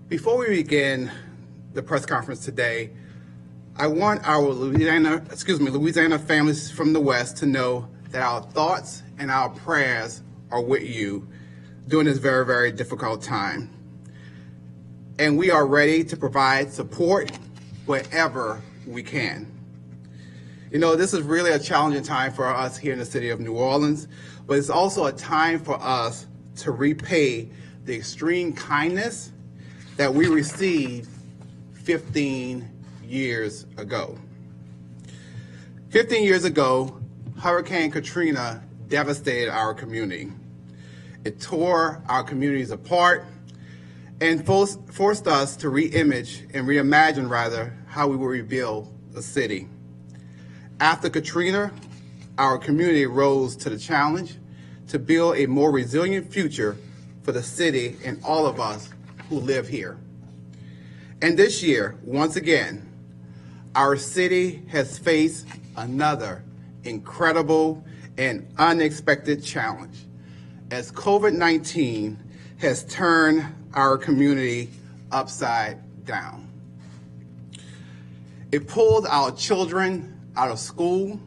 Before we begin the press conference today, I want our Louisiana families from the West to know that our thoughts and our prayers are with you during this very, very difficult time. And we are ready to provide support wherever we can. You know, this is really a challenging time for us here in the city of New Orleans, but it's also a time for us to repay the extreme kindness that we received 15 years ago. 15 years ago, Hurricane Katrina devastated our community. It tore our communities apart and forced us to reimagine how we will rebuild the city. After Katrina, our community rose to the challenge to build a more resilient future for the city and all of us who live here. And this year, once again, our city has faced another incredible and unexpected challenge as COVID-19 has turned our community upside down. It pulled our children out of school.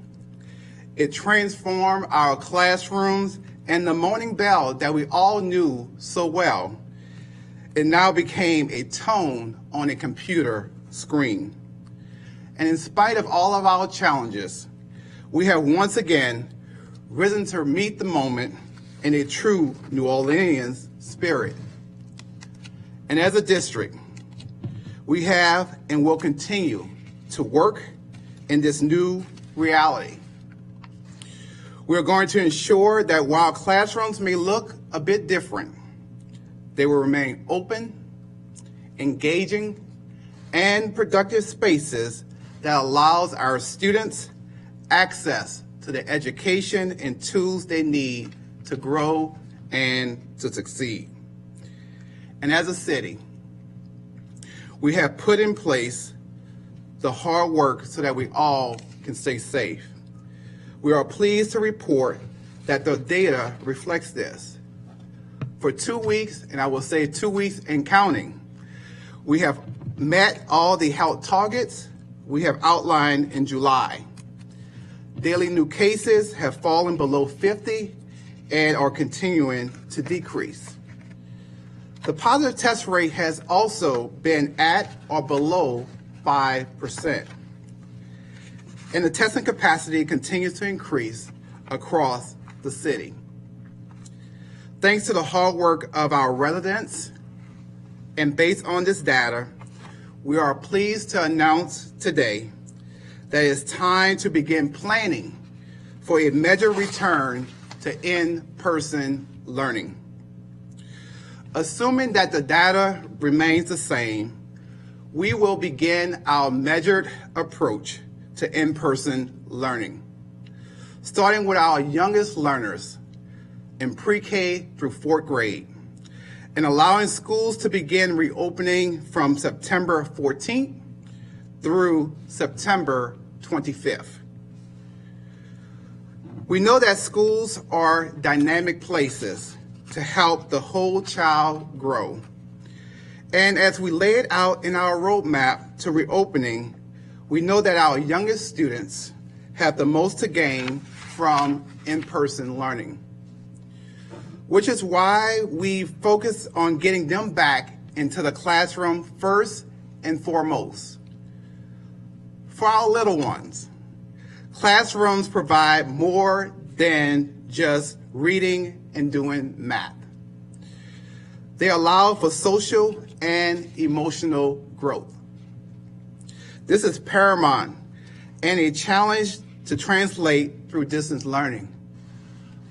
It transformed our classrooms, and the morning bell that we all knew so well, it now became a tone on a computer screen. And in spite of all of our challenges, we have once again risen to meet the moment in a true New Orleanian spirit. And as a district, we have and will continue to work in this new reality. We're going to ensure that while classrooms may look a bit different, they will remain open, engaging, and productive spaces that allows our students access to the education and tools they need to grow and to succeed. And as a city, we have put in place the hard work so that we all can stay safe. We are pleased to report that the data reflects this. For 2 weeks, and I will say 2 weeks and counting, we have met all the health targets we have outlined in July. Daily new cases have fallen below 50 and are continuing to decrease. The positive test rate has also been at or below 5%. And the testing capacity continues to increase across the city. Thanks to the hard work of our residents, and based on this data, we are pleased to announce today that it's time to begin planning for a measured return to in-person learning. Assuming that the data remains the same, we will begin our measured approach to in-person learning, starting with our youngest learners in pre-K through 4th grade, and allowing schools to begin reopening from September 14th through September 25th. We know that schools are dynamic places to help the whole child grow. And as we laid out in our roadmap to reopening, we know that our youngest students have the most to gain from in-person learning, which is why we focus on getting them back into the classroom first and foremost. For our little ones, classrooms provide more than just reading and doing math. They allow for social and emotional growth. This is paramount and a challenge to translate through distance learning.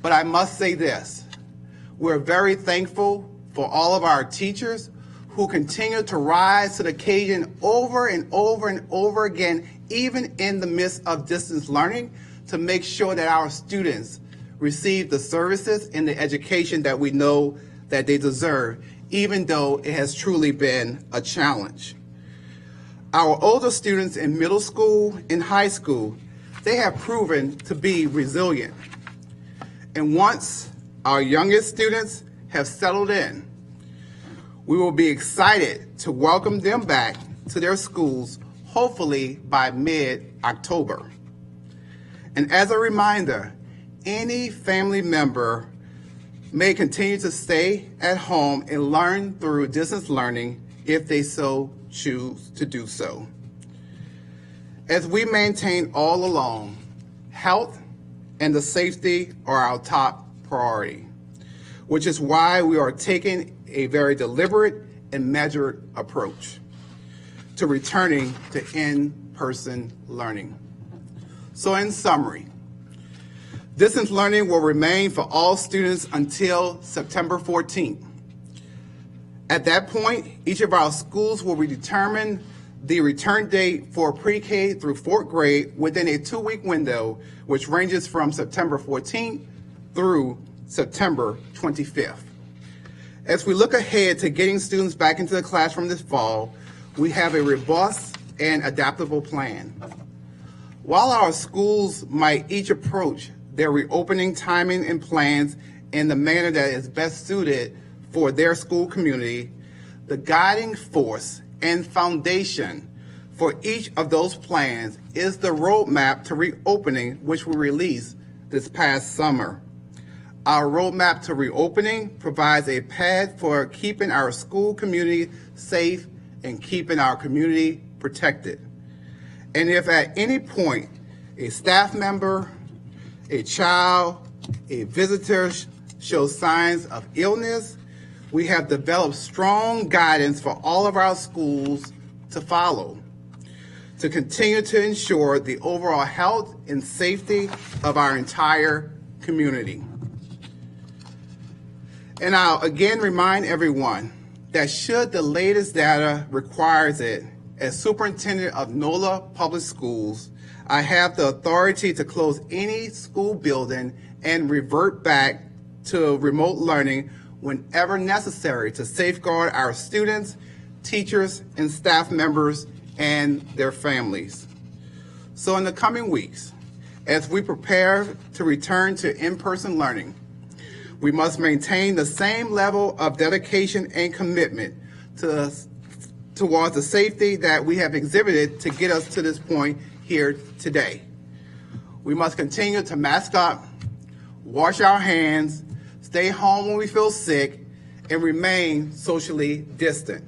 But I must say this, we're very thankful for all of our teachers who continue to rise to the occasion over and over and over again, even in the midst of distance learning, to make sure that our students receive the services and the education that we know that they deserve, even though it has truly been a challenge. Our older students in middle school and high school, they have proven to be resilient. And once our youngest students have settled in, We will be excited to welcome them back to their schools, hopefully by mid-October. And as a reminder, any family member may continue to stay at home and learn through distance learning if they so choose to do so. As we maintain all along, health and the safety are our top priority, which is why we are taking a very deliberate and measured approach to returning to in-person learning. So in summary, distance learning will remain for all students until September 14th. At that point, each of our schools will determine the return date for pre-K through 4th grade within a 2-week window, which ranges from September 14th through September 25th. As we look ahead to getting students back into the classroom this fall, we have a robust and adaptable plan. While our schools might each approach their reopening timing and plans in the manner that is best suited for their school community, the guiding force and foundation for each of those plans is the roadmap to reopening, which we released this past summer. Our roadmap to reopening provides a path for keeping our school community safe and keeping our community protected. And if at any point a staff member, a child, a visitor shows signs of illness, we have developed strong guidance for all of our schools to follow to continue to ensure the overall health and safety of our entire community. And I'll again remind everyone that should the latest data requires it, as superintendent of NOLA Public Schools, I have the authority to close any school building and revert back to remote learning whenever necessary to safeguard our students, teachers, and staff members and their families. So in the coming weeks, as we prepare to return to in-person learning, we must maintain the same level of dedication and commitment towards the safety that we have exhibited to get us to this point here today. We must continue to mask up, wash our hands, stay home when we feel sick, and remain socially distant.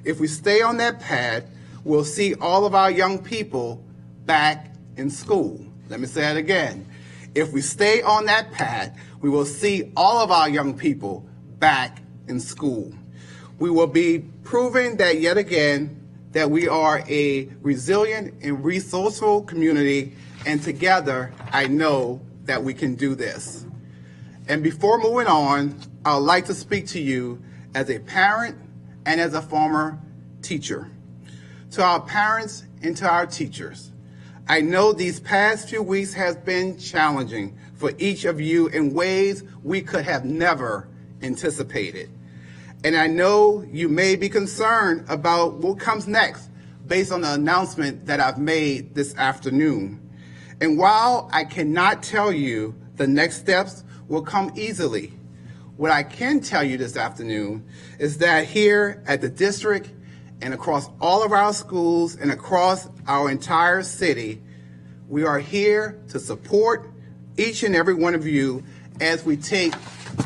If we stay on that path, we'll see all of our young people back in school. Let me say that again. If we stay on that path, we will see all of our young people back in school. We will be proving that yet again that we are a resilient and resourceful community, and together I know that we can do this. And before moving on, I would like to speak to you as a parent and as a former teacher. To our parents and to our teachers, I know these past few weeks have been challenging for each of you in ways we could have never anticipated. And I know you may be concerned about what comes next based on the announcement that I've made this afternoon. And while I cannot tell you the next steps will come easily, what I can tell you this afternoon is that here at the district and across all of our schools and across our entire city, we are here to support each and every one of you as we take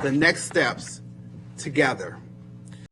the next steps together.